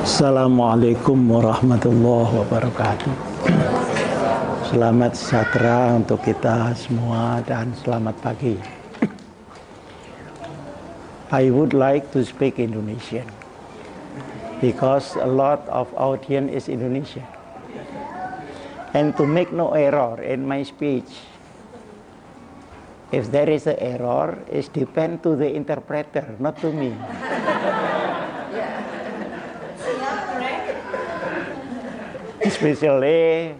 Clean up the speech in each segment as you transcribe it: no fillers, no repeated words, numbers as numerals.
Assalamualaikum warahmatullahi wabarakatuh. Selamat sejahtera untuk kita semua dan selamat pagi. I would like to speak Indonesian because a lot of audience is Indonesian. And to make no error in my speech, if there is an error, it depends to the interpreter, not to me. Especially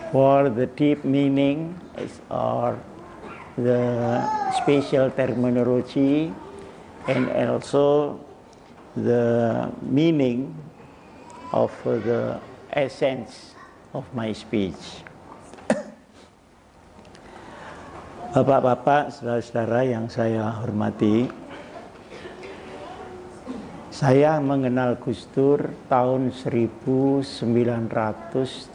for the deep meaning or the special terminology and also the meaning of the essence of my speech. Bapak-bapak, saudara-saudara yang saya hormati, saya mengenal Gus Dur tahun 1979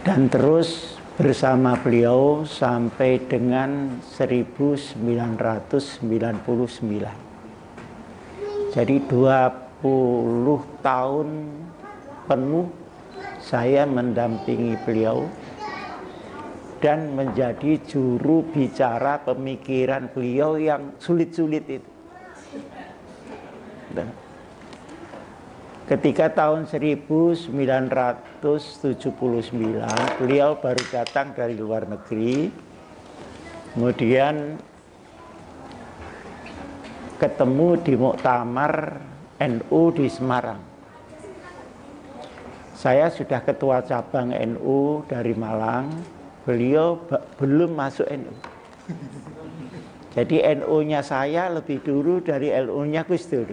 dan terus bersama beliau sampai dengan 1999. Jadi 20 tahun penuh saya mendampingi beliau dan menjadi juru bicara pemikiran beliau yang sulit-sulit itu. Ketika tahun 1979 beliau baru datang dari luar negeri, kemudian ketemu di muktamar NU di Semarang. Saya sudah ketua cabang NU dari Malang, beliau belum masuk NU. Jadi NU-nya saya lebih dulu dari NU-nya Gus Dur.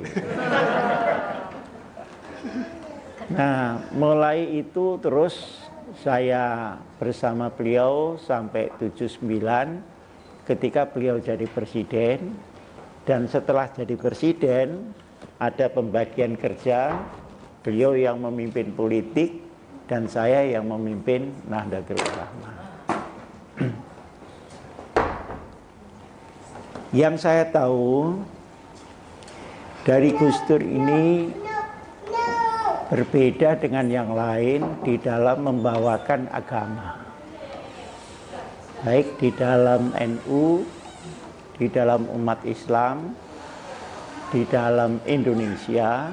Nah, mulai itu terus saya bersama beliau sampai 79 ketika beliau jadi presiden. Dan setelah jadi presiden, ada pembagian kerja, beliau yang memimpin politik dan saya yang memimpin Nahdlatul Ulama. Yang saya tahu dari Gus Dur ini berbeda dengan yang lain di dalam membawakan agama. Baik di dalam NU, di dalam umat Islam, di dalam Indonesia,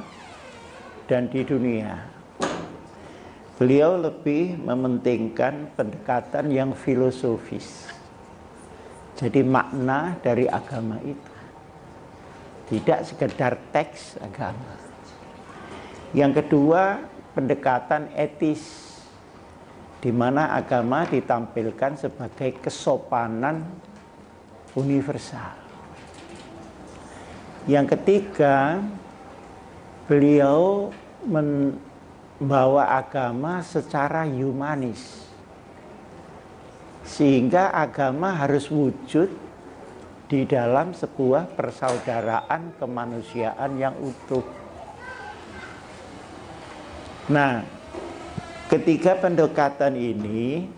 dan di dunia. Beliau lebih mementingkan pendekatan yang filosofis. Jadi makna dari agama itu tidak sekedar teks agama. Yang kedua, pendekatan etis, di mana agama ditampilkan sebagai kesopanan universal. Yang ketiga, beliau membawa agama secara humanis, sehingga agama harus wujud di dalam sebuah persaudaraan kemanusiaan yang utuh. Nah, ketiga pendekatan ini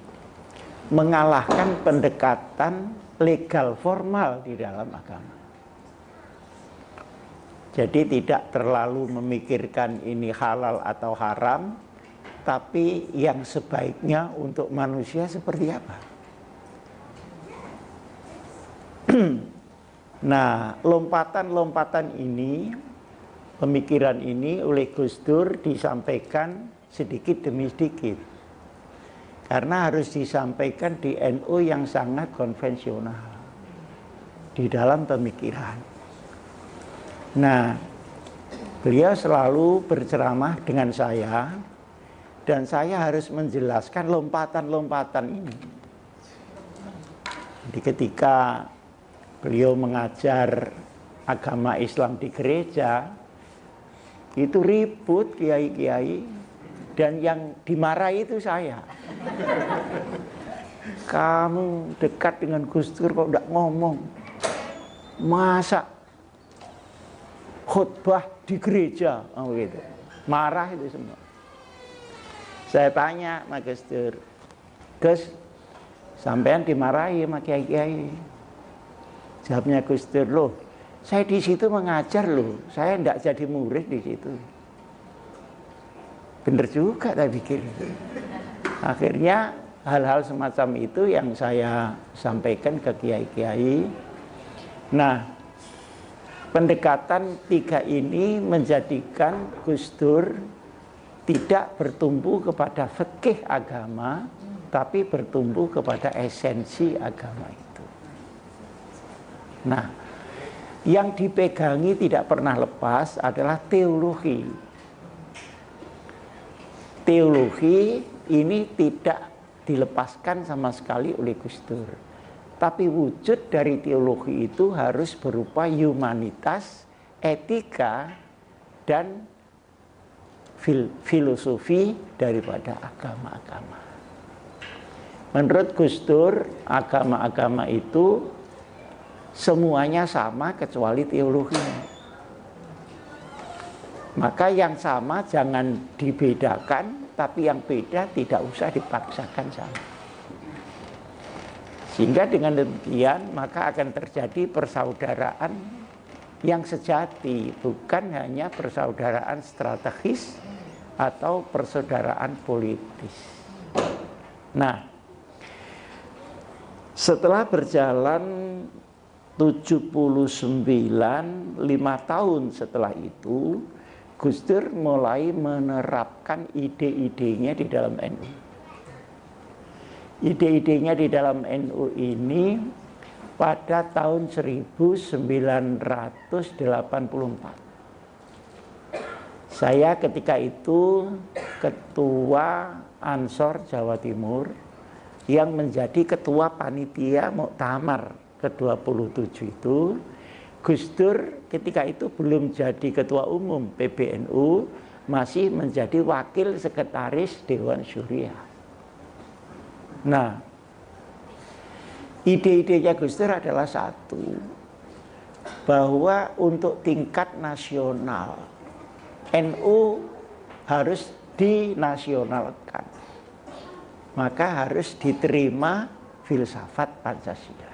mengalahkan pendekatan legal formal di dalam agama. Jadi tidak terlalu memikirkan ini halal atau haram, tapi yang sebaiknya untuk manusia seperti apa. Nah, lompatan-lompatan ini, pemikiran ini oleh Gus Dur disampaikan sedikit demi sedikit. Karena harus disampaikan di NU yang sangat konvensional di dalam pemikiran. Nah, beliau selalu berceramah dengan saya dan saya harus menjelaskan lompatan-lompatan ini. Jadi ketika beliau mengajar agama Islam di gereja, itu ribut kiai-kiai. Dan yang dimarahi itu saya. Kamu dekat dengan Gus Dur kok tidak ngomong. Masa khutbah di gereja? Oh gitu. Marah itu semua. Saya tanya sama Gus Dur, Gus, sampean dimarahi sama kiai-kiai. Jawabnya Gus Dur, loh, saya di situ mengajar loh, saya enggak jadi murid di situ. Bener juga saya pikir. Akhirnya hal-hal semacam itu yang saya sampaikan ke kiai-kiai. Nah, pendekatan 3 ini menjadikan Gus Dur tidak bertumbuh kepada fikih agama, tapi bertumbuh kepada esensi agama itu. Nah, yang dipegangi tidak pernah lepas adalah teologi. Teologi ini tidak dilepaskan sama sekali oleh Gus Dur. Tapi wujud dari teologi itu harus berupa humanitas, etika, dan filosofi daripada agama-agama. Menurut Gus Dur, agama-agama itu semuanya sama kecuali teologinya. Maka yang sama jangan dibedakan, tapi yang beda tidak usah dipaksakan sama. Sehingga dengan demikian maka akan terjadi persaudaraan yang sejati, bukan hanya persaudaraan strategis atau persaudaraan politis. Nah, setelah berjalan 79, 5 tahun setelah itu, Gus Dur mulai menerapkan ide-idenya di dalam NU. Ide-idenya di dalam NU ini pada tahun 1984. Saya ketika itu ketua Ansor Jawa Timur yang menjadi ketua panitia Muktamar ke-27 itu. Gus Dur ketika itu belum jadi ketua umum PBNU, masih menjadi wakil sekretaris Dewan Syuriah. Nah, ide-idenya Gus Dur adalah satu, bahwa untuk tingkat nasional NU harus dinasionalkan, maka harus diterima filsafat Pancasila.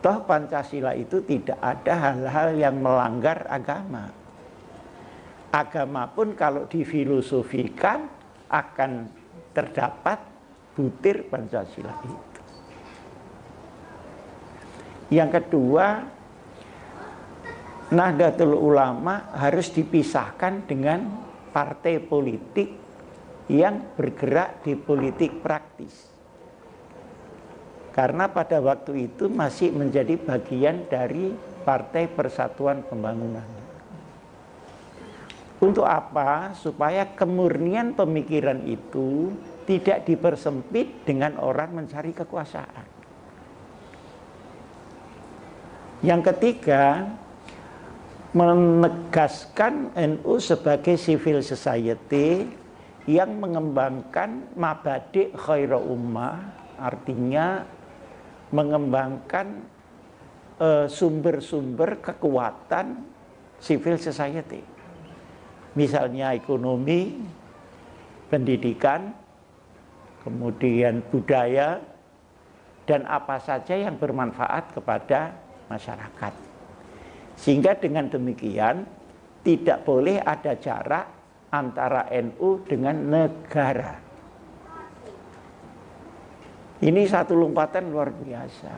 Toh Pancasila itu tidak ada hal-hal yang melanggar agama. Agama pun kalau difilosofikan akan terdapat butir Pancasila itu. Yang kedua, Nahdlatul Ulama harus dipisahkan dengan partai politik yang bergerak di politik praktis. Karena pada waktu itu masih menjadi bagian dari Partai Persatuan Pembangunan. Untuk apa? Supaya kemurnian pemikiran itu tidak dipersempit dengan orang mencari kekuasaan. Yang ketiga, menegaskan NU sebagai civil society yang mengembangkan mabadi' khairu ummah, artinya mengembangkan sumber-sumber kekuatan civil society. Misalnya ekonomi, pendidikan, kemudian budaya, dan apa saja yang bermanfaat kepada masyarakat. Sehingga dengan demikian tidak boleh ada jarak antara NU dengan negara. Ini satu lompatan luar biasa.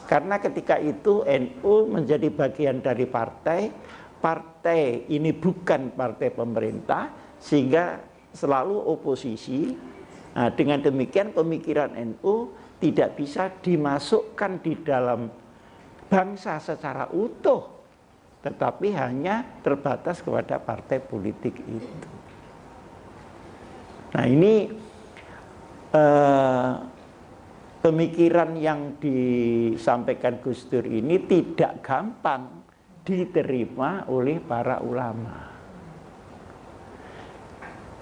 Karena ketika itu NU menjadi bagian dari partai, partai ini bukan partai pemerintah, sehingga selalu oposisi. Nah, dengan demikian pemikiran NU tidak bisa dimasukkan di dalam bangsa secara utuh, tetapi hanya terbatas kepada partai politik itu. Nah, ini pemikiran yang disampaikan Gus Dur ini tidak gampang diterima oleh para ulama.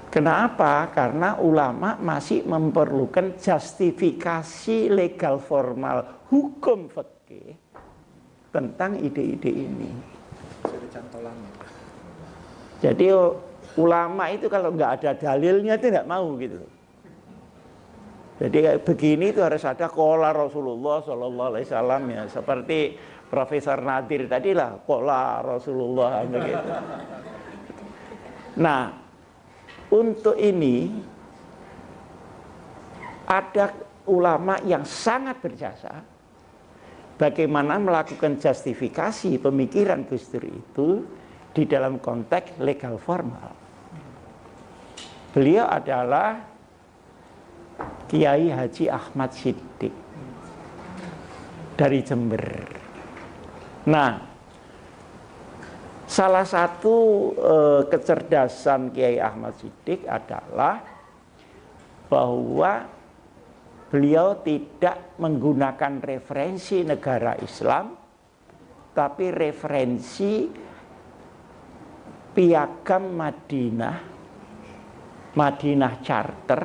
Kenapa? Karena ulama masih memerlukan justifikasi legal formal hukum fikih tentang ide-ide ini. Jadi ulama itu kalau nggak ada dalilnya itu nggak mau gitu. Jadi kayak begini itu harus ada qala Rasulullah sallallahu alaihi wasallam ya, seperti Profesor Nadir tadi lah, qala Rasulullah begitu. Nah, untuk ini ada ulama yang sangat berjasa bagaimana melakukan justifikasi pemikiran Gus Dur itu di dalam konteks legal formal. Beliau adalah Kiai Haji Ahmad Siddiq dari Jember. Nah, salah satu kecerdasan Kiai Ahmad Siddiq adalah bahwa beliau tidak menggunakan referensi negara Islam, tapi referensi Piagam Madinah Charter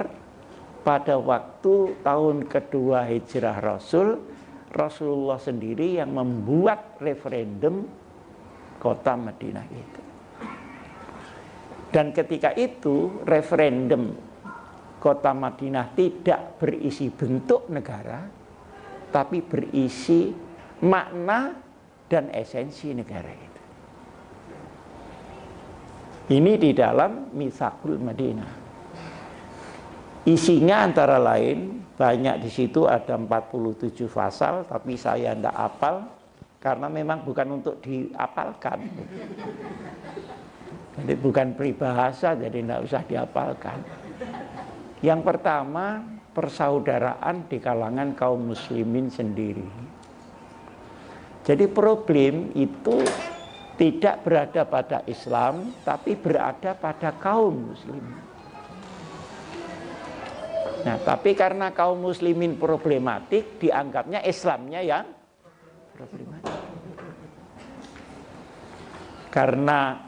pada waktu tahun kedua Hijrah Rasulullah sendiri yang membuat referendum kota Madinah itu. Dan ketika itu referendum kota Madinah tidak berisi bentuk negara, tapi berisi makna dan esensi negara itu. Ini di dalam Mitsaqul Madinah. Isinya antara lain banyak, di situ ada 47 pasal, tapi saya tidak hafal karena memang bukan untuk dihafalkan. Jadi bukan peribahasa, jadi tidak usah dihafalkan. Yang pertama, persaudaraan di kalangan kaum muslimin sendiri. Jadi problem itu tidak berada pada Islam, tapi berada pada kaum muslimin. Nah, tapi karena kaum muslimin problematik, dianggapnya Islamnya yang problematik. Karena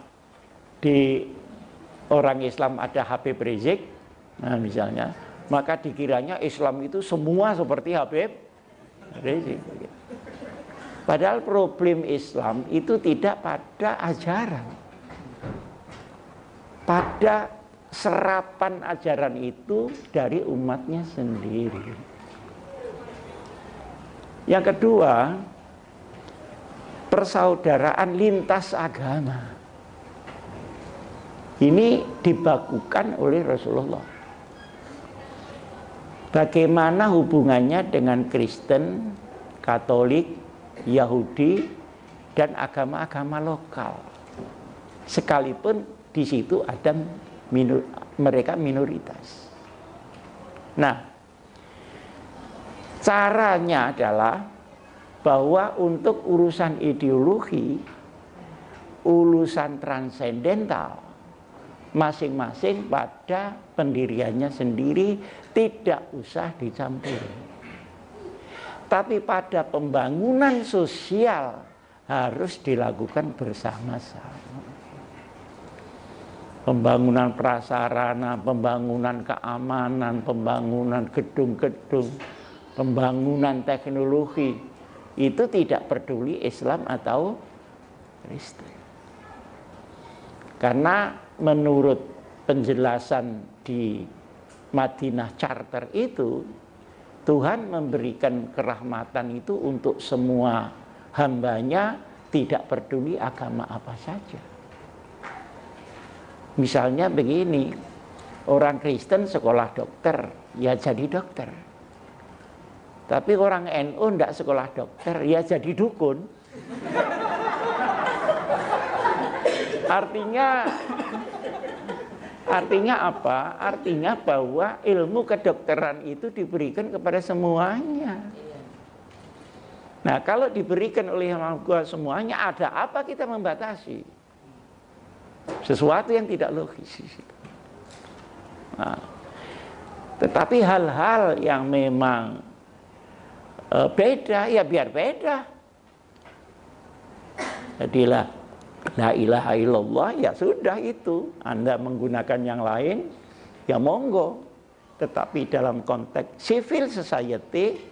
di orang Islam ada Habib Rizik, nah misalnya, maka dikiranya Islam itu semua seperti Habib Rizik. Padahal problem Islam itu tidak pada ajaran, pada serapan ajaran itu dari umatnya sendiri. Yang kedua, persaudaraan lintas agama. Ini dibakukan oleh Rasulullah. Bagaimana hubungannya dengan Kristen, Katolik, Yahudi, dan agama-agama lokal. Sekalipun di situ ada mereka minoritas. Nah, caranya adalah bahwa untuk urusan ideologi, urusan transendental, masing-masing pada pendiriannya sendiri tidak usah dicampuri. Tapi pada pembangunan sosial harus dilakukan bersama-sama. Pembangunan prasarana, pembangunan keamanan, pembangunan gedung-gedung, pembangunan teknologi, itu tidak peduli Islam atau Kristen. Karena menurut penjelasan di Madinah Charter itu, Tuhan memberikan kerahmatan itu untuk semua hambanya, tidak peduli agama apa saja. Misalnya begini, orang Kristen sekolah dokter, ya jadi dokter. Tapi orang NU tidak sekolah dokter, ya jadi dukun. Artinya apa? Artinya bahwa ilmu kedokteran itu diberikan kepada semuanya. Nah, kalau diberikan oleh Allah semuanya, ada apa kita membatasi? Sesuatu yang tidak logis. Nah, tetapi hal-hal yang memang beda, ya biar beda. Jadilah la ilaha illallah, ya sudah itu. Anda menggunakan yang lain, ya monggo. Tetapi dalam konteks civil society,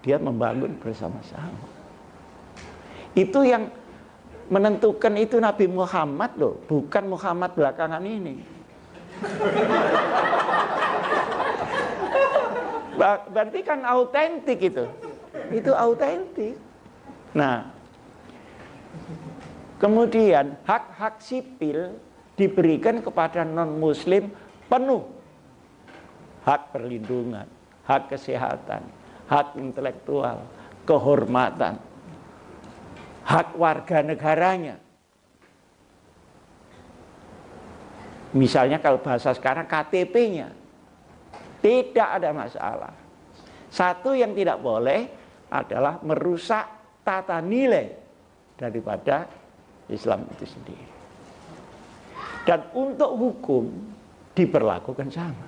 dia membangun bersama-sama. Itu yang menentukan itu Nabi Muhammad loh, bukan Muhammad belakangan ini. Berarti kan autentik itu. Itu autentik. Nah, kemudian hak-hak sipil diberikan kepada non-muslim penuh. Hak perlindungan, hak kesehatan, hak intelektual, kehormatan, hak warga negaranya. Misalnya kalau bahasa sekarang KTP-nya tidak ada masalah. Satu yang tidak boleh adalah merusak tata nilai daripada Islam itu sendiri. Dan untuk hukum diperlakukan sama.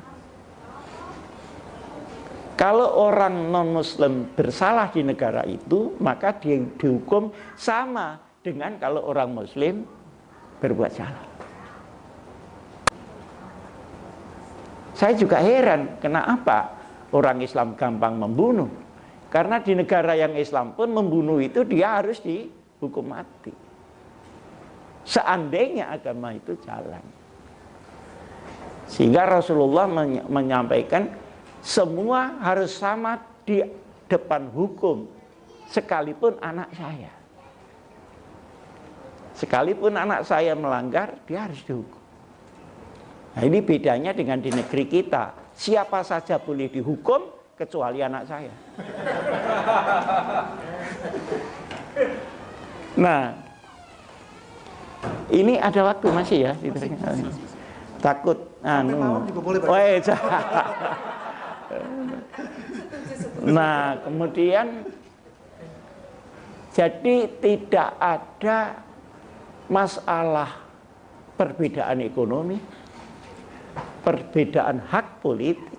Kalau orang non-muslim bersalah di negara itu, maka dia dihukum sama dengan kalau orang muslim berbuat salah. Saya juga heran kenapa orang Islam gampang membunuh. Karena di negara yang Islam pun membunuh itu dia harus dihukum mati. Seandainya agama itu jalan. Sehingga Rasulullah menyampaikan semua harus sama di depan hukum, sekalipun anak saya. Sekalipun anak saya melanggar, dia harus dihukum. Nah, ini bedanya dengan di negeri kita. Siapa saja boleh dihukum kecuali anak saya. Nah, ini ada waktu masih ya? Takut Nah, kemudian jadi tidak ada masalah perbedaan ekonomi, perbedaan hak politik,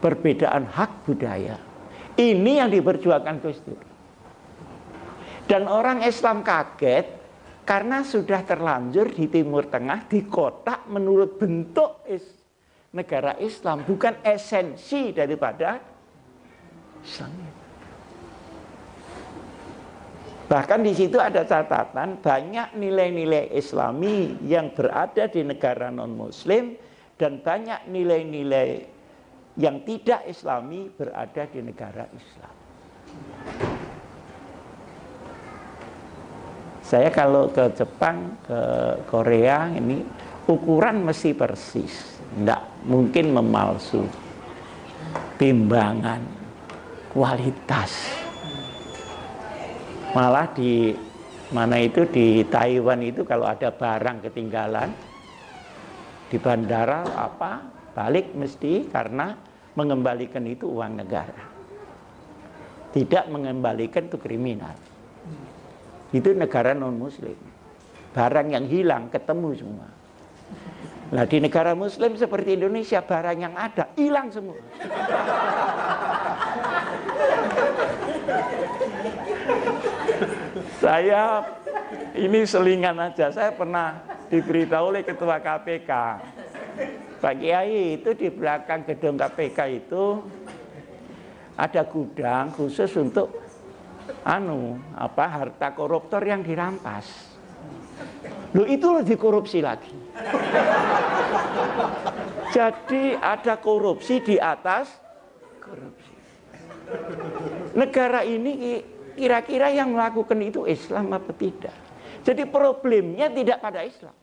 perbedaan hak budaya. Ini yang diperjuangkan Gus Dur. Dan orang Islam kaget karena sudah terlanjur di Timur Tengah dikotak menurut bentuk negara Islam, bukan esensi daripada Islam. Bahkan di situ ada catatan banyak nilai-nilai Islami yang berada di negara non-Muslim dan banyak nilai-nilai yang tidak Islami berada di negara Islam. Saya kalau ke Jepang, ke Korea ini ukuran mesti persis, tidak mungkin memalsu. Timbangan, kualitas. Malah di mana itu di Taiwan itu kalau ada barang ketinggalan di bandara balik mesti karena mengembalikan itu uang negara. Tidak mengembalikan itu kriminal. Itu negara non-muslim. Barang yang hilang ketemu semua. Nah, di negara muslim seperti Indonesia barang yang ada hilang semua. Saya ini selingan aja. Saya pernah diberitahu oleh ketua KPK. Pak Kiai itu di belakang gedung KPK itu ada gudang khusus untuk harta koruptor yang dirampas. Loh, itu dikorupsi lagi. Jadi ada korupsi di atas korupsi. Negara ini kira-kira yang melakukan itu Islam apa tidak? Jadi problemnya tidak pada Islam.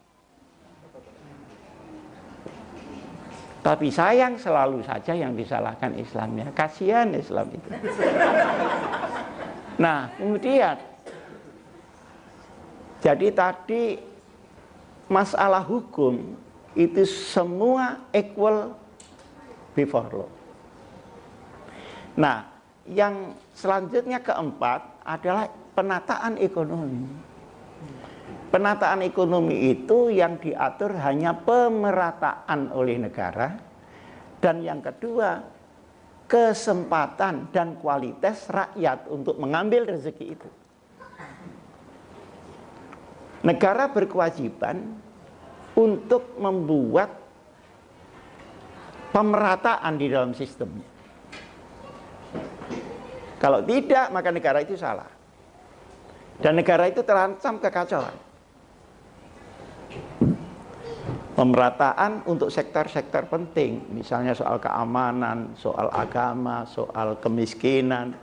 Tapi sayang selalu saja yang disalahkan Islamnya. Kasihan Islam itu. Nah, kemudian jadi tadi masalah hukum itu semua equal before law. Nah, yang selanjutnya keempat adalah penataan ekonomi. Penataan ekonomi itu yang diatur hanya pemerataan oleh negara. Dan yang kedua, kesempatan dan kualitas rakyat untuk mengambil rezeki itu. Negara berkewajiban untuk membuat pemerataan di dalam sistemnya. Kalau tidak, maka negara itu salah. Dan negara itu terancam kekacauan. Pemerataan untuk sektor-sektor penting, misalnya soal keamanan, soal agama, soal kemiskinan,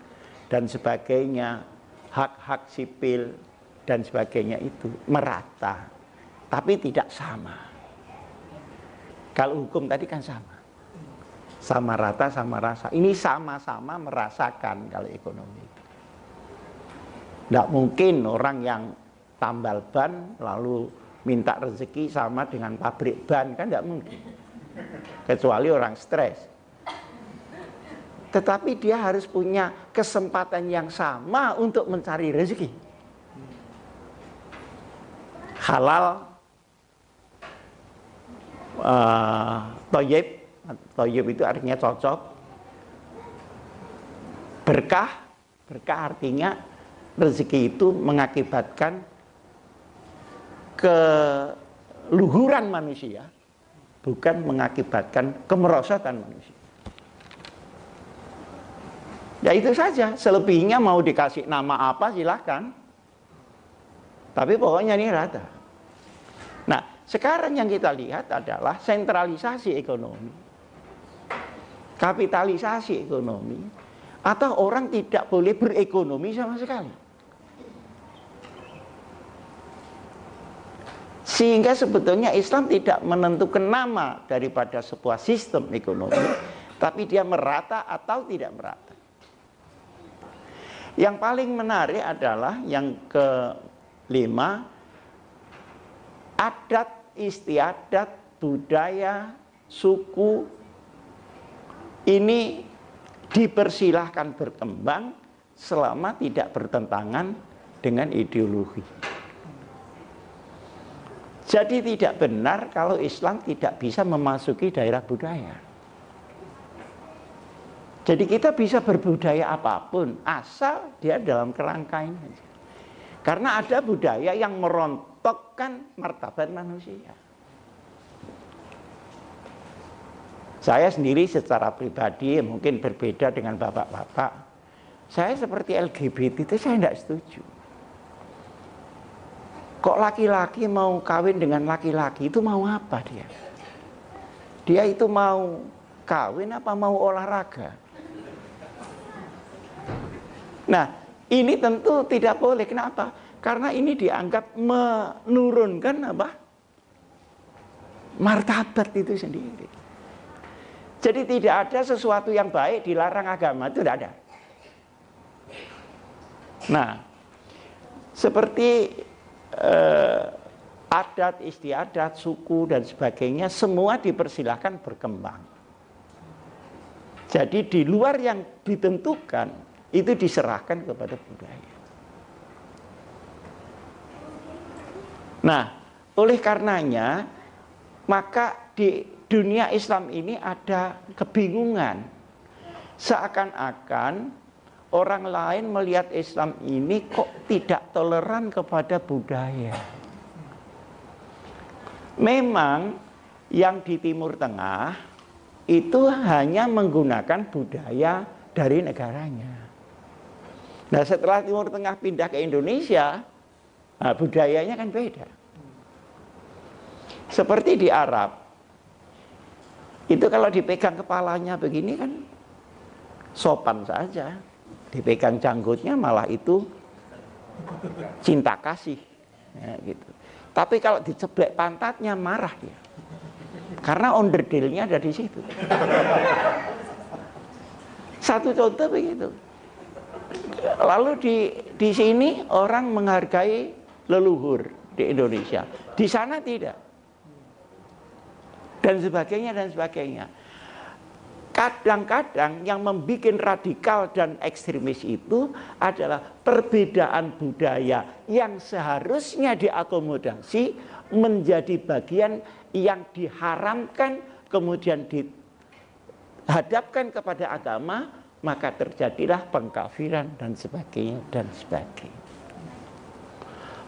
dan sebagainya, hak-hak sipil, dan sebagainya itu merata, tapi tidak sama. Kalau hukum tadi kan sama rata, sama rasa. Ini sama-sama merasakan kalau ekonomi. Tidak mungkin orang yang tambal ban lalu minta rezeki sama dengan pabrik ban, kan tidak mungkin. Kecuali orang stres. Tetapi dia harus punya kesempatan yang sama untuk mencari rezeki. Halal, thayyib, thayyib itu artinya cocok. Berkah, berkah artinya rezeki itu mengakibatkan keluhuran manusia, bukan mengakibatkan kemerosotan manusia. Ya itu saja, selebihnya mau dikasih nama apa silahkan. Tapi pokoknya ini rata. Nah, sekarang yang kita lihat adalah sentralisasi ekonomi, kapitalisasi ekonomi, atau orang tidak boleh berekonomi sama sekali. Sehingga sebetulnya Islam tidak menentukan nama daripada sebuah sistem ekonomi, tapi dia merata atau tidak merata. Yang paling menarik adalah yang kelima, adat istiadat, budaya, suku ini dipersilahkan berkembang selama tidak bertentangan dengan ideologi. Jadi tidak benar kalau Islam tidak bisa memasuki daerah budaya. Jadi kita bisa berbudaya apapun asal dia dalam kerangka ini. Karena ada budaya yang merontokkan martabat manusia. Saya sendiri secara pribadi mungkin berbeda dengan bapak-bapak. Saya seperti LGBT itu saya tidak setuju. Kok laki-laki mau kawin dengan laki-laki itu mau apa dia? Dia itu mau kawin apa mau olahraga? Nah, ini tentu tidak boleh. Kenapa? Karena ini dianggap menurunkan apa? Martabat itu sendiri. Jadi tidak ada sesuatu yang baik dilarang agama, itu tidak ada. Nah, seperti adat, istiadat, suku dan sebagainya semua dipersilahkan berkembang. Jadi di luar yang ditentukan itu diserahkan kepada budaya. Nah, oleh karenanya maka di dunia Islam ini ada kebingungan. Seakan-akan orang lain melihat Islam ini kok tidak toleran kepada budaya. Memang yang di Timur Tengah itu hanya menggunakan budaya dari negaranya. Nah, setelah Timur Tengah pindah ke Indonesia, nah, budayanya kan beda. Seperti di Arab, itu kalau dipegang kepalanya begini kan sopan saja. Dipegang janggutnya malah itu cinta kasih, ya, gitu. Tapi kalau diceblek pantatnya marah dia, karena onderdilnya ada di situ. Satu contoh begitu. Lalu di sini orang menghargai leluhur di Indonesia, di sana tidak, dan sebagainya dan sebagainya. Kadang-kadang yang membuat radikal dan ekstremis itu adalah perbedaan budaya yang seharusnya diakomodasi menjadi bagian yang diharamkan kemudian dihadapkan kepada agama, maka terjadilah pengkafiran dan sebagainya dan sebagainya.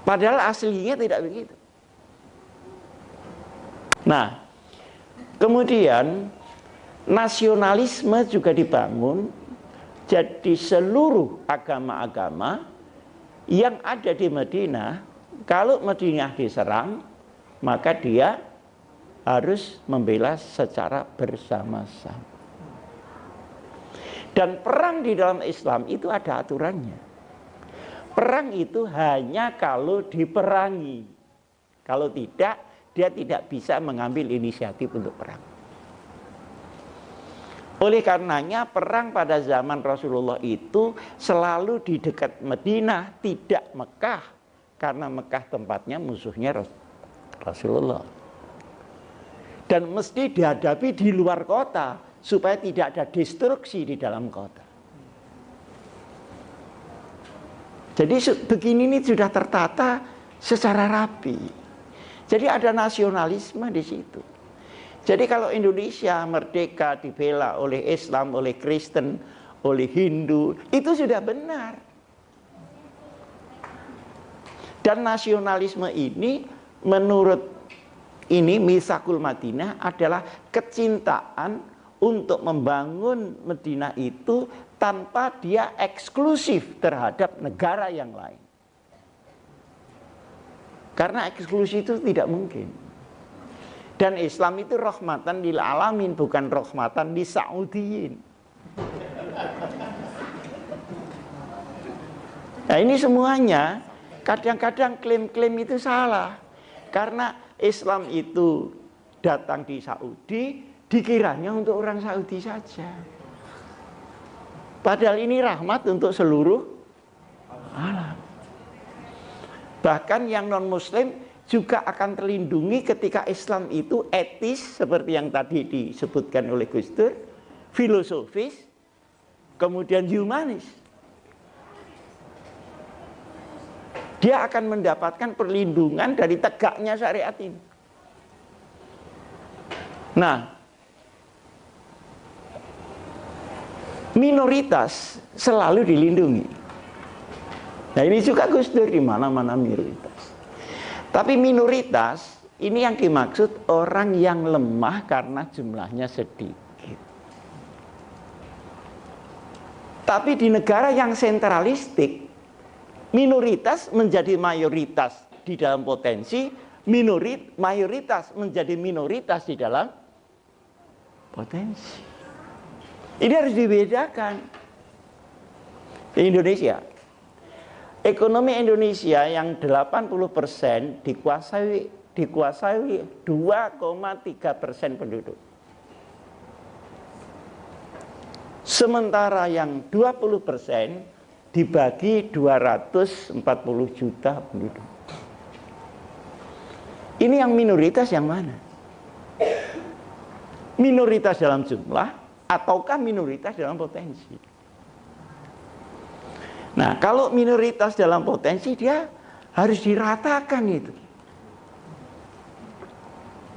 Padahal aslinya tidak begitu. Nah, kemudian nasionalisme juga dibangun. Jadi seluruh agama-agama yang ada di Madinah, kalau Madinah diserang, maka dia harus membela secara bersama-sama. Dan perang di dalam Islam itu ada aturannya. Perang itu hanya kalau diperangi. Kalau tidak, dia tidak bisa mengambil inisiatif untuk perang. Oleh karenanya perang pada zaman Rasulullah itu selalu di dekat Madinah, tidak Mekah. Karena Mekah tempatnya musuhnya Rasulullah. Dan mesti dihadapi di luar kota, supaya tidak ada destruksi di dalam kota. Jadi begini ini sudah tertata secara rapi. Jadi ada nasionalisme di situ. Jadi kalau Indonesia merdeka dibela oleh Islam, oleh Kristen, oleh Hindu, itu sudah benar. Dan nasionalisme ini menurut ini Mitsaqul Madinah adalah kecintaan untuk membangun Madinah itu tanpa dia eksklusif terhadap negara yang lain. Karena eksklusif itu tidak mungkin. Dan Islam itu rahmatan lil alamin, bukan rahmatan li Saudiyin. Nah ini semuanya kadang-kadang klaim-klaim itu salah. Karena Islam itu datang di Saudi, dikiranya untuk orang Saudi saja. Padahal ini rahmat untuk seluruh alam. Bahkan yang non-muslim juga akan terlindungi ketika Islam itu etis seperti yang tadi disebutkan oleh Gus Dur, filosofis, kemudian humanis. Dia akan mendapatkan perlindungan dari tegaknya syariat ini. Nah, minoritas selalu dilindungi. Nah ini juga Gus Dur di mana-mana minoritas. Tapi minoritas ini yang dimaksud orang yang lemah karena jumlahnya sedikit. Tapi di negara yang sentralistik, minoritas menjadi mayoritas di dalam potensi, mayoritas menjadi minoritas di dalam potensi. Ini harus dibedakan. Di Indonesia, ekonomi Indonesia yang 80% dikuasai 2,3% penduduk. Sementara yang 20% dibagi 240 juta penduduk. Ini yang minoritas yang mana? Minoritas dalam jumlah ataukah minoritas dalam potensi? Nah, kalau minoritas dalam potensi dia harus diratakan itu.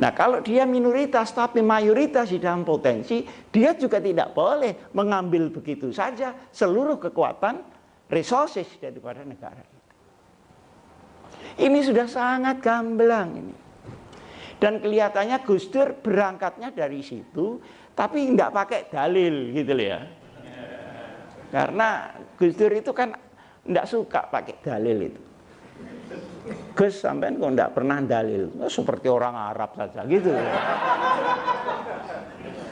Nah, kalau dia minoritas tapi mayoritas di dalam potensi, dia juga tidak boleh mengambil begitu saja seluruh kekuatan resources daripada negara itu. Ini sudah sangat gamblang ini. Dan kelihatannya Gus Dur berangkatnya dari situ, tapi nggak pakai dalil gitu loh ya. Karena Gus Dur itu kan nggak suka pakai dalil itu. Gus sampean kok nggak pernah dalil, seperti orang Arab saja gitu.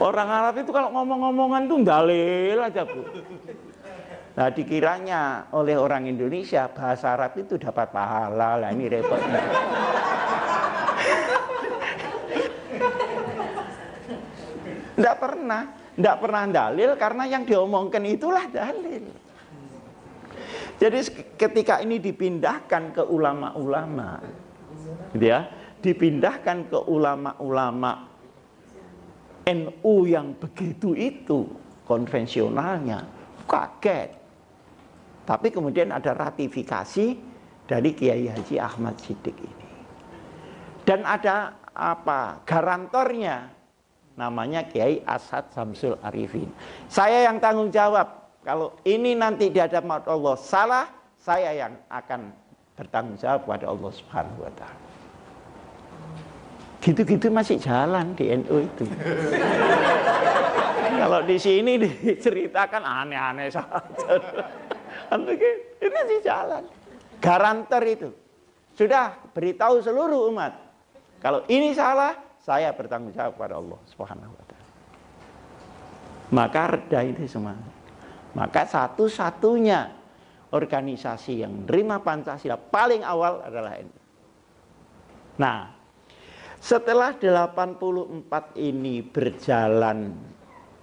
Orang Arab itu kalau ngomong-ngomongan tuh dalil aja Bu. Nah dikiranya oleh orang Indonesia bahasa Arab itu dapat pahala, lah ini repotnya. Nggak pernah dalil karena yang diomongkan itulah dalil. Jadi ketika ini dipindahkan ke ulama-ulama, gitu ya, dipindahkan ke ulama-ulama NU yang begitu itu konvensionalnya, kaget. Tapi kemudian ada ratifikasi dari Kiai Haji Ahmad Siddiq ini. Dan ada garantornya, namanya Kiai As'ad Syamsul Arifin. Saya yang tanggung jawab. Kalau ini nanti di hadapan Allah salah, saya yang akan bertanggung jawab pada Allah Subhanahu wa Ta'ala. Gitu-gitu masih jalan di NU itu. Kalau di sini diceritakan aneh-aneh saja. Ini masih jalan. Garantor itu sudah beritahu seluruh umat. Kalau ini salah, saya bertanggung jawab pada Allah Subhanahu wa taala. Maka reda itu semua. Maka satu-satunya organisasi yang menerima Pancasila paling awal adalah NU. Nah, setelah 84 ini berjalan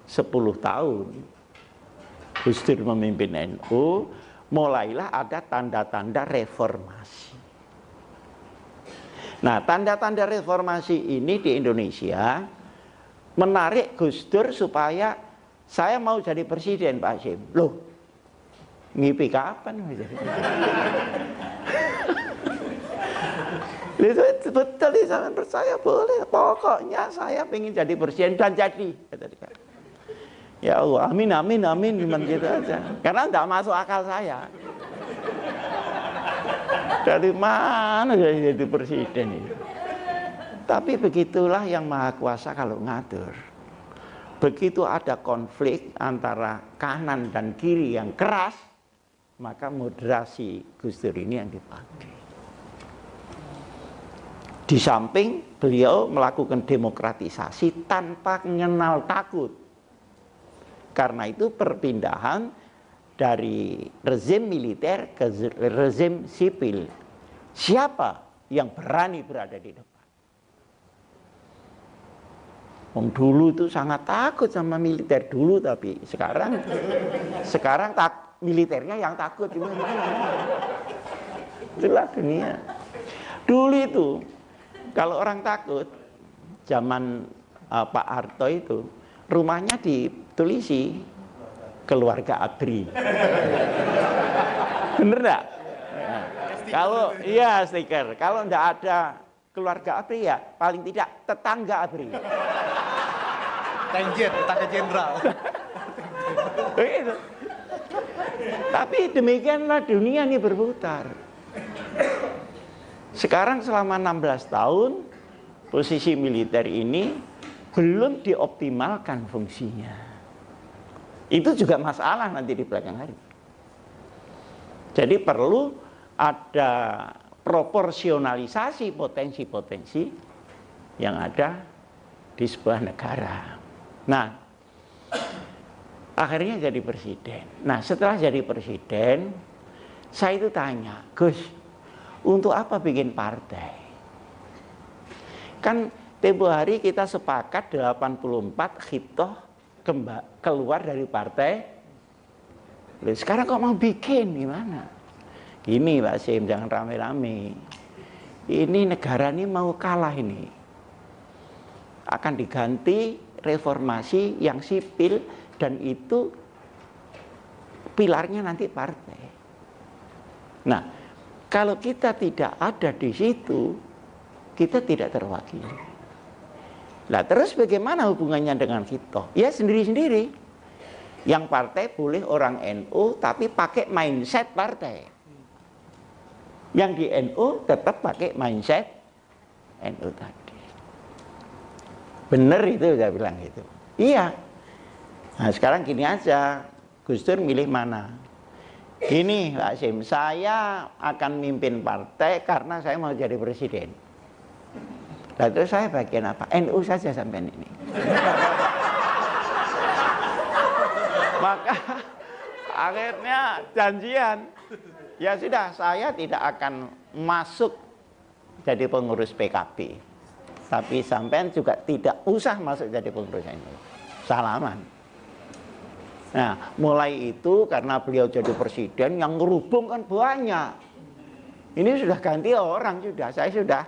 10 tahun, Gus Dur memimpin NU, mulailah ada tanda-tanda reformasi. Nah, tanda-tanda reformasi ini di Indonesia menarik Gus Dur supaya saya mau jadi presiden, Pak Hasyim. Loh, ngipi kapan? Itu betul, jangan percaya, boleh. Pokoknya saya ingin jadi presiden dan jadi. Ya Allah, amin, amin, amin, cuman gitu aja. Karena tidak masuk akal saya. Dari mana jadi presiden itu? Tapi begitulah yang Maha Kuasa kalau ngatur. Begitu ada konflik antara kanan dan kiri yang keras, maka moderasi Gus Dur ini yang dipakai. Di samping beliau melakukan demokratisasi tanpa mengenal takut. Karena itu perpindahan dari rezim militer ke rezim sipil. Siapa yang berani berada di depan? Dulu itu sangat takut sama militer dulu, tapi sekarang militernya yang takut. Itulah dunia. Dulu itu kalau orang takut, zaman Pak Harto itu, rumahnya ditulisi keluarga ABRI. Bener enggak? Kalau iya stiker, kalau enggak ada keluarga ABRI ya paling tidak tetangga ABRI. Tenjen, tetangga jenderal. Begitu. Tapi demikianlah dunia ini berputar. Sekarang selama 16 tahun posisi militer ini belum dioptimalkan fungsinya. Itu juga masalah nanti di belakang hari. Jadi perlu ada proporsionalisasi potensi-potensi yang ada di sebuah negara. Nah, akhirnya jadi presiden. Nah, setelah jadi presiden, saya itu tanya, Gus, untuk apa bikin partai? Kan tempo hari kita sepakat 84 khitoh keluar dari partai. Sekarang kok mau bikin gimana? Gini Pak Sim, jangan rame-rame. Ini negara ini mau kalah ini. Akan diganti reformasi yang sipil dan itu pilarnya nanti partai. Nah, kalau kita tidak ada di situ, kita tidak terwakili. Nah, terus bagaimana hubungannya dengan kita? Ya sendiri-sendiri. Yang partai boleh orang NU, tapi pakai mindset partai. Yang di NU tetap pakai mindset NU tadi. Benar itu, saya bilang gitu. Iya. Nah, sekarang gini aja, Gus Dur milih mana? Gini Pak Sim, saya akan mimpin partai karena saya mau jadi presiden. Lalu saya bagian apa? NU saja sampai ini. Maka akhirnya janjian. Ya sudah, saya tidak akan masuk jadi pengurus PKB. Tapi sampean juga tidak usah masuk jadi pengurus NU. Salaman. Nah, mulai itu karena beliau jadi presiden yang ngerubung kan banyak. Ini sudah ganti orang sudah. Saya sudah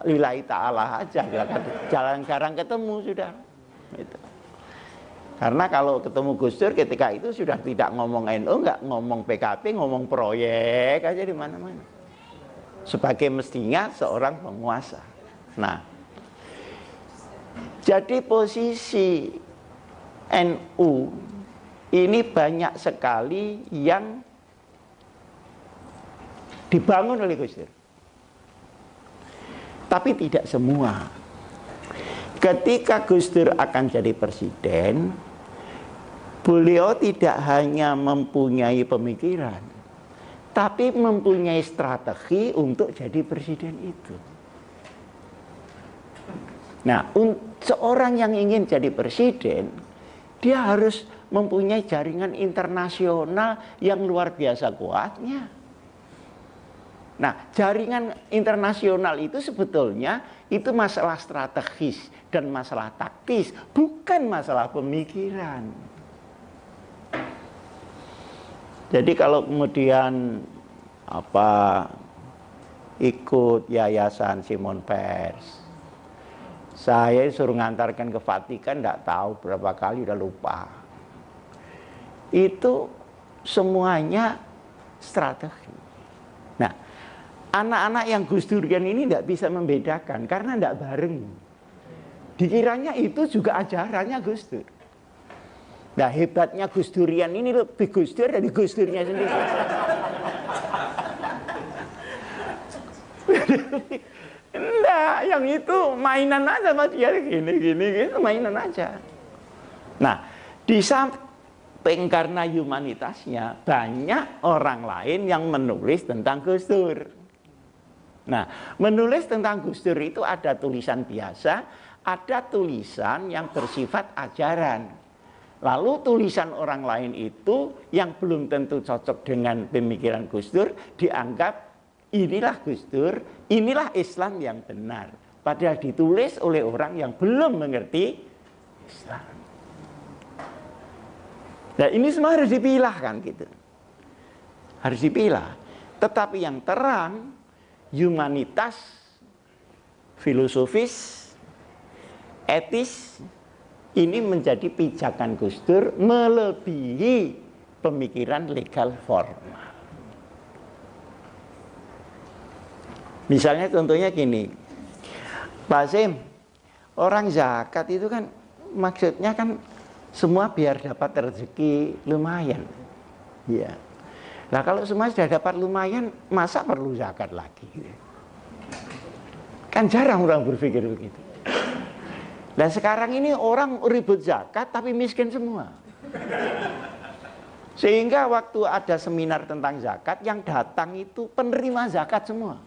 lillahi ta'ala aja. Jalan jarang ketemu sudah. Gitu. Karena kalau ketemu Gus Dur ketika itu sudah tidak ngomong NU, nggak ngomong PKB, ngomong proyek aja di mana-mana. Sebagai mestinya seorang penguasa. Nah, jadi posisi NU ini banyak sekali yang dibangun oleh Gus Dur. Tapi tidak semua. Ketika Gus Dur akan jadi presiden, beliau tidak hanya mempunyai pemikiran, tapi mempunyai strategi untuk jadi presiden itu. Nah, seorang yang ingin jadi presiden, dia harus mempunyai jaringan internasional yang luar biasa kuatnya. Nah, jaringan internasional itu sebetulnya itu masalah strategis dan masalah taktis, bukan masalah pemikiran. Jadi kalau kemudian ikut yayasan Simon Peirce, saya suruh ngantarkan ke Vatikan, tidak tahu berapa kali, udah lupa. Itu semuanya strategi. Nah, anak-anak yang Gus Durian ini tidak bisa membedakan karena tidak bareng. Dikiranya itu juga ajarannya Gus Dur. Nah, hebatnya Gus Durian ini lebih Gus Dur dari Gus Durnya sendiri. Enggak, yang itu mainan aja sama dia, gini, mainan aja. Nah, di samping karena humanitasnya, banyak orang lain yang menulis tentang Gus Dur. Nah, menulis tentang Gus Dur itu ada tulisan biasa, ada tulisan yang bersifat ajaran. Lalu tulisan orang lain itu yang belum tentu cocok dengan pemikiran Gus Dur dianggap inilah Gus Dur, inilah Islam yang benar. Padahal ditulis oleh orang yang belum mengerti Islam. Nah, ini semua harus dipilah kan gitu. Harus dipilah. Tetapi yang terang, humanitas, filosofis, etis, ini menjadi pijakan Gus Dur melebihi pemikiran legal formal. Misalnya contohnya gini, Pak Sim, orang zakat itu kan maksudnya kan semua biar dapat rezeki lumayan. Ya. Nah kalau semua sudah dapat lumayan, masa perlu zakat lagi? Kan jarang orang berpikir begitu. Nah sekarang ini orang ribut zakat tapi miskin semua. Sehingga waktu ada seminar tentang zakat, yang datang itu penerima zakat semua.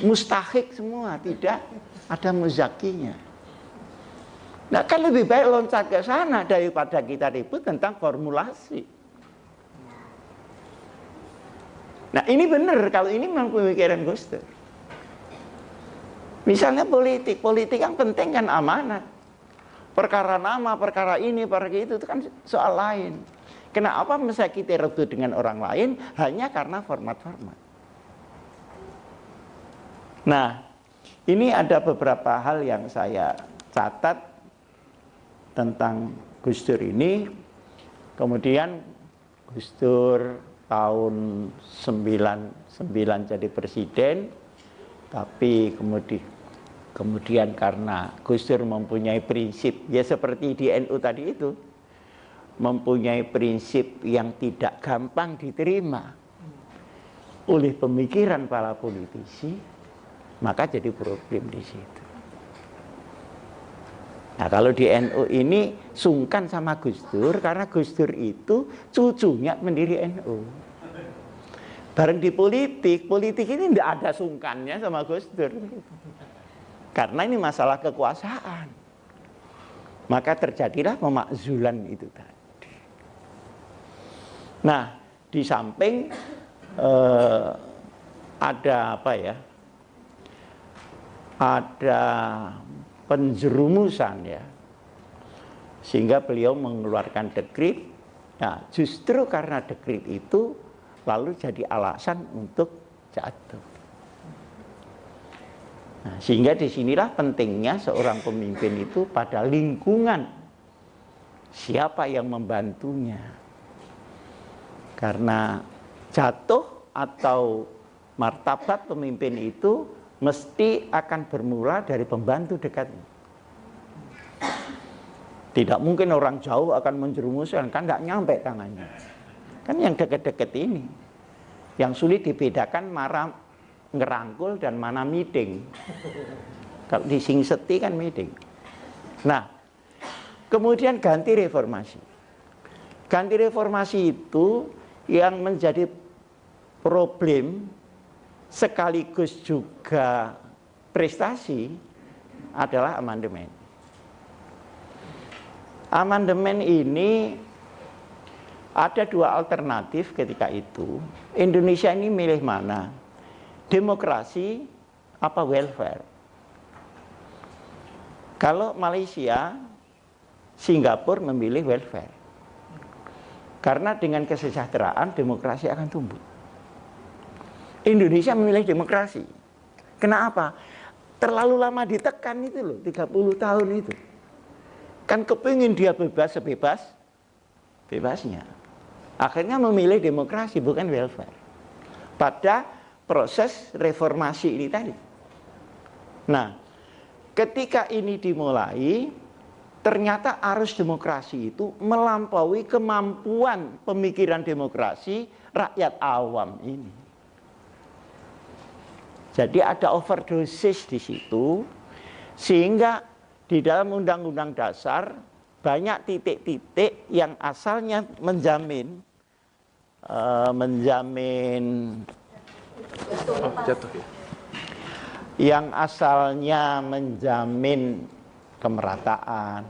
Mustahik semua, tidak ada muzakinya. Nah kan lebih baik loncat ke sana daripada kita ribut tentang formulasi. Nah ini benar kalau ini memang pemikiran Gus Dur. Misalnya politik yang penting kan amanat. Perkara nama, perkara ini, perkara itu kan soal lain. Kenapa masa kita rebut dengan orang lain hanya karena format-format. Nah, ini ada beberapa hal yang saya catat tentang Gus Dur ini. Kemudian Gus Dur tahun 99 jadi presiden, tapi kemudian karena Gus Dur mempunyai prinsip, ya seperti di NU tadi itu, mempunyai prinsip yang tidak gampang diterima oleh pemikiran para politisi, maka jadi problem di situ. Nah kalau di NU ini sungkan sama Gus Dur karena Gus Dur itu cucunya pendiri NU. Bareng di politik ini tidak ada sungkannya sama Gus Dur. Karena ini masalah kekuasaan. Maka terjadilah pemakzulan itu tadi. Nah, di samping ada apa ya? Ada penjerumusan ya. Sehingga beliau mengeluarkan dekrit. Nah, justru karena dekrit itu lalu jadi alasan untuk jatuh. Nah, sehingga disinilah pentingnya seorang pemimpin itu pada lingkungan siapa yang membantunya. Karena jatuh atau martabat pemimpin itu mesti akan bermula dari pembantu dekatnya. Tidak mungkin orang jauh akan menjerumuskan, kan nggak nyampe tangannya. Kan yang dekat-dekat ini, yang sulit dibedakan mana ngerangkul dan mana meeting. Kalau di Sing Seti kan meeting. Nah, kemudian ganti reformasi. Ganti reformasi itu yang menjadi problem sekaligus juga prestasi adalah amandemen. Amandemen ini ada dua alternatif ketika itu. Indonesia ini milih mana? Demokrasi apa welfare? Kalau Malaysia, Singapura memilih welfare. Karena dengan kesejahteraan demokrasi akan tumbuh. Indonesia memilih demokrasi. Kenapa? Terlalu lama ditekan itu loh, 30 tahun itu. Kan kepingin dia bebas sebebasnya. Akhirnya memilih demokrasi bukan welfare. Pada proses reformasi ini tadi. Nah, ketika ini dimulai, ternyata arus demokrasi itu melampaui kemampuan pemikiran demokrasi rakyat awam ini. Jadi ada overdosis di situ, sehingga di dalam Undang-Undang Dasar banyak titik-titik yang asalnya menjamin yang asalnya menjamin kemerataan,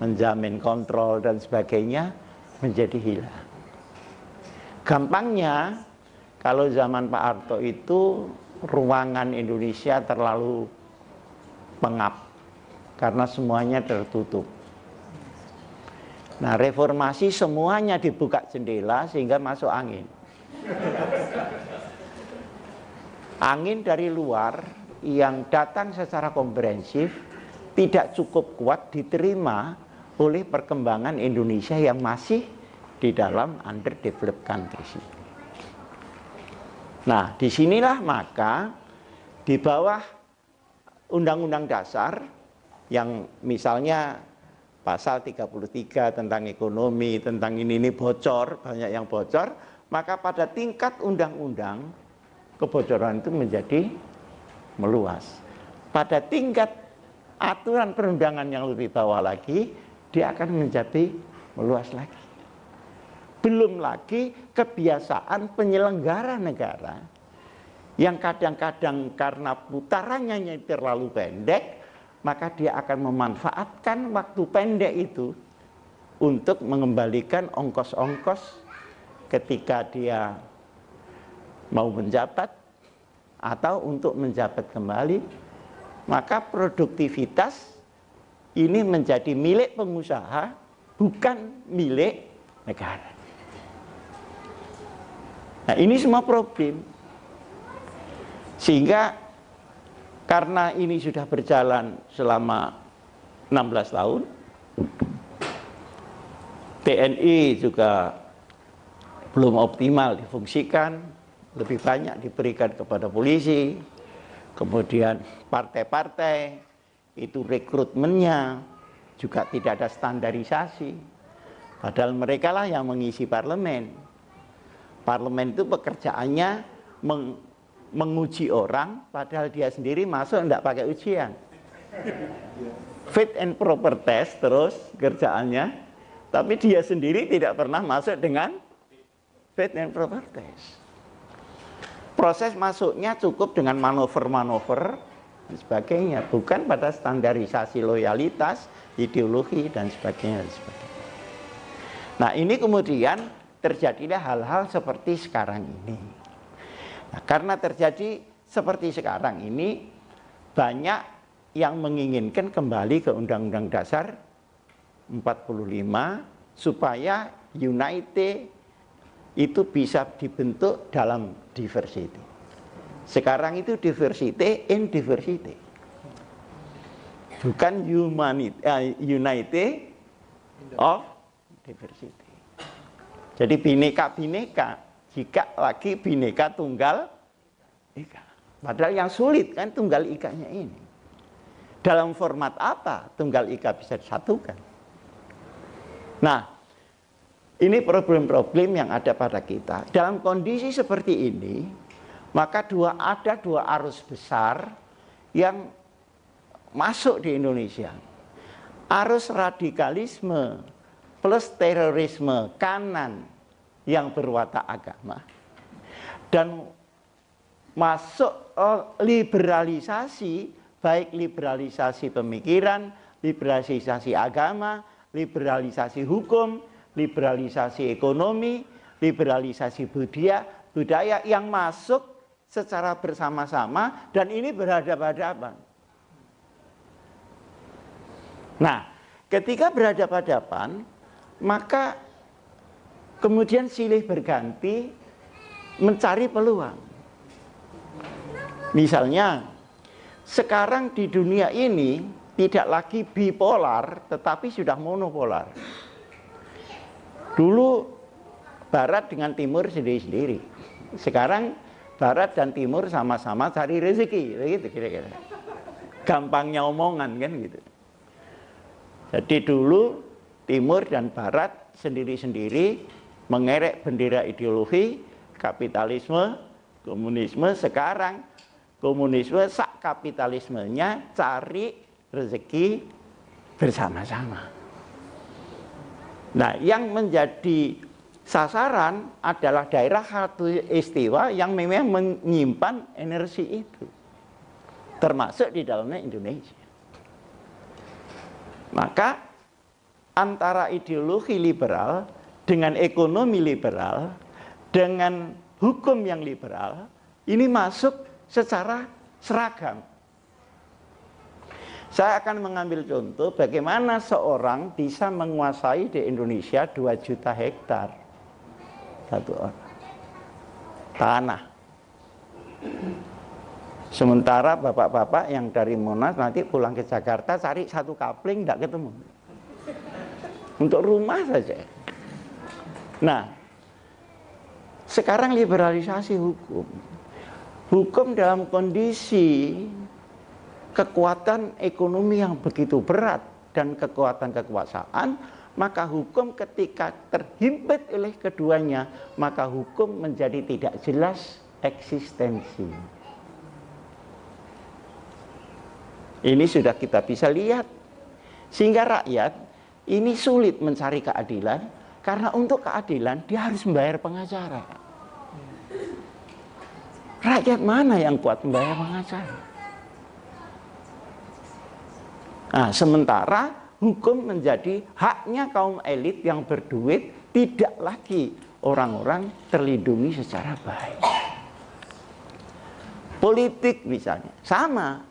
menjamin kontrol dan sebagainya menjadi hilang. Gampangnya kalau zaman Pak Harto itu ruangan Indonesia terlalu pengap karena semuanya tertutup. Nah, reformasi semuanya dibuka jendela sehingga masuk angin. Angin dari luar yang datang secara komprehensif tidak cukup kuat diterima oleh perkembangan Indonesia yang masih di dalam underdeveloped countries. Nah, disinilah maka di bawah Undang-Undang Dasar yang misalnya pasal 33 tentang ekonomi, tentang ini bocor, banyak yang bocor, maka pada tingkat undang-undang kebocoran itu menjadi meluas. Pada tingkat aturan perundangan yang lebih bawah lagi, dia akan menjadi meluas lagi. Belum lagi kebiasaan penyelenggara negara yang kadang-kadang karena putarannya terlalu pendek, maka dia akan memanfaatkan waktu pendek itu untuk mengembalikan ongkos-ongkos ketika dia mau menjabat atau untuk menjabat kembali. Maka produktivitas ini menjadi milik pengusaha, bukan milik negara. Nah, ini semua problem. Sehingga karena ini sudah berjalan selama 16 tahun, TNI juga belum optimal difungsikan, lebih banyak diberikan kepada polisi. Kemudian partai-partai itu rekrutmennya juga tidak ada standarisasi. Padahal mereka lah yang mengisi parlemen. Parlemen itu pekerjaannya menguji orang, padahal dia sendiri masuk tidak pakai ujian. Fit and proper test terus kerjaannya, tapi dia sendiri tidak pernah masuk dengan fit and proper test. Proses masuknya cukup dengan manuver-manuver dan sebagainya, bukan pada standarisasi loyalitas, ideologi dan sebagainya. Nah, ini kemudian terjadilah hal-hal seperti sekarang ini. Nah, karena terjadi seperti sekarang ini, banyak yang menginginkan kembali ke Undang-Undang Dasar 45 supaya unity itu bisa dibentuk dalam diversity. Sekarang itu diversity in diversity. Bukan unity of diversity. Jadi bineka-bineka, jika lagi bineka tunggal ika. Padahal yang sulit kan tunggal ikanya ini. Dalam format apa tunggal ika bisa disatukan? Nah, ini problem-problem yang ada pada kita. Dalam kondisi seperti ini, maka ada dua arus besar yang masuk di Indonesia. Arus radikalisme plus terorisme kanan yang berwatak agama, dan masuk liberalisasi baik liberalisasi pemikiran, liberalisasi agama, liberalisasi hukum, liberalisasi ekonomi, liberalisasi budaya yang masuk secara bersama-sama dan ini berhadapan-hadapan. Nah, ketika berhadapan-hadapan, maka kemudian silih berganti mencari peluang. Misalnya, sekarang di dunia ini tidak lagi bipolar, tetapi sudah monopolar. Dulu Barat dengan Timur sendiri-sendiri. Sekarang Barat dan Timur sama-sama cari rezeki, begitu kira-kira. Gampangnya omongan kan gitu. Jadi dulu Timur dan Barat sendiri-sendiri mengerek bendera ideologi kapitalisme, komunisme. Sekarang komunisme sak kapitalismenya cari rezeki bersama-sama. Nah, yang menjadi sasaran adalah daerah khatulistiwa yang memang menyimpan energi itu, termasuk di dalamnya Indonesia. Maka antara ideologi liberal dengan ekonomi liberal dengan hukum yang liberal ini masuk secara seragam. Saya akan mengambil contoh bagaimana seorang bisa menguasai di Indonesia 2 juta hektar satu orang tanah. Sementara bapak-bapak yang dari Monas nanti pulang ke Jakarta cari satu kapling tidak ketemu. Untuk rumah saja. Nah, sekarang liberalisasi hukum. Hukum dalam kondisi kekuatan ekonomi yang begitu berat dan kekuatan kekuasaan, maka hukum ketika terhimpit oleh keduanya, maka hukum menjadi tidak jelas eksistensi. Ini sudah kita bisa lihat. Sehingga rakyat ini sulit mencari keadilan, karena untuk keadilan dia harus membayar pengacara. Rakyat mana yang kuat membayar pengacara? Nah, sementara hukum menjadi haknya kaum elit yang berduit, tidak lagi orang-orang terlindungi secara baik. Politik misalnya, sama.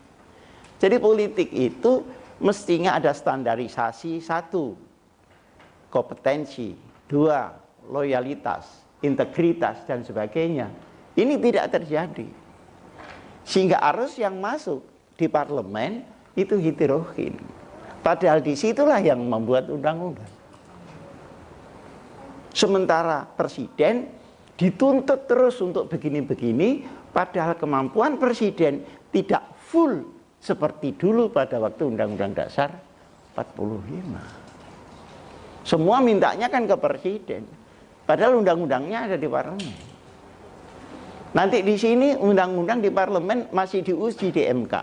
Jadi politik itu mestinya ada standarisasi, 1, kompetensi, 2, loyalitas, integritas, dan sebagainya. Ini tidak terjadi. Sehingga arus yang masuk di parlemen itu heterogen. Padahal disitulah yang membuat undang-undang. Sementara presiden dituntut terus untuk begini-begini, padahal kemampuan presiden tidak full seperti dulu pada waktu Undang-Undang Dasar 45. Semua mintanya kan ke presiden, padahal undang-undangnya ada di parlemen. Nanti di sini undang-undang di parlemen masih diuji di MK.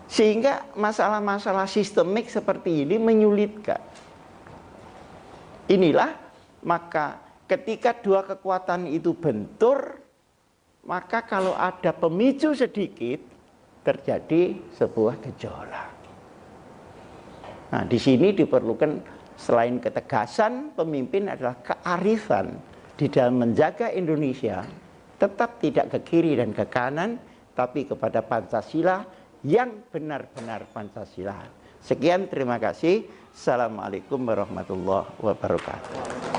Sehingga masalah-masalah sistemik seperti ini menyulitkan. Inilah maka ketika dua kekuatan itu bentur, maka kalau ada pemicu sedikit terjadi sebuah gejolak. Nah, di sini diperlukan selain ketegasan pemimpin adalah kearifan di dalam menjaga Indonesia tetap tidak ke kiri dan ke kanan, tapi kepada Pancasila yang benar-benar Pancasila. Sekian, terima kasih. Assalamualaikum warahmatullahi wabarakatuh.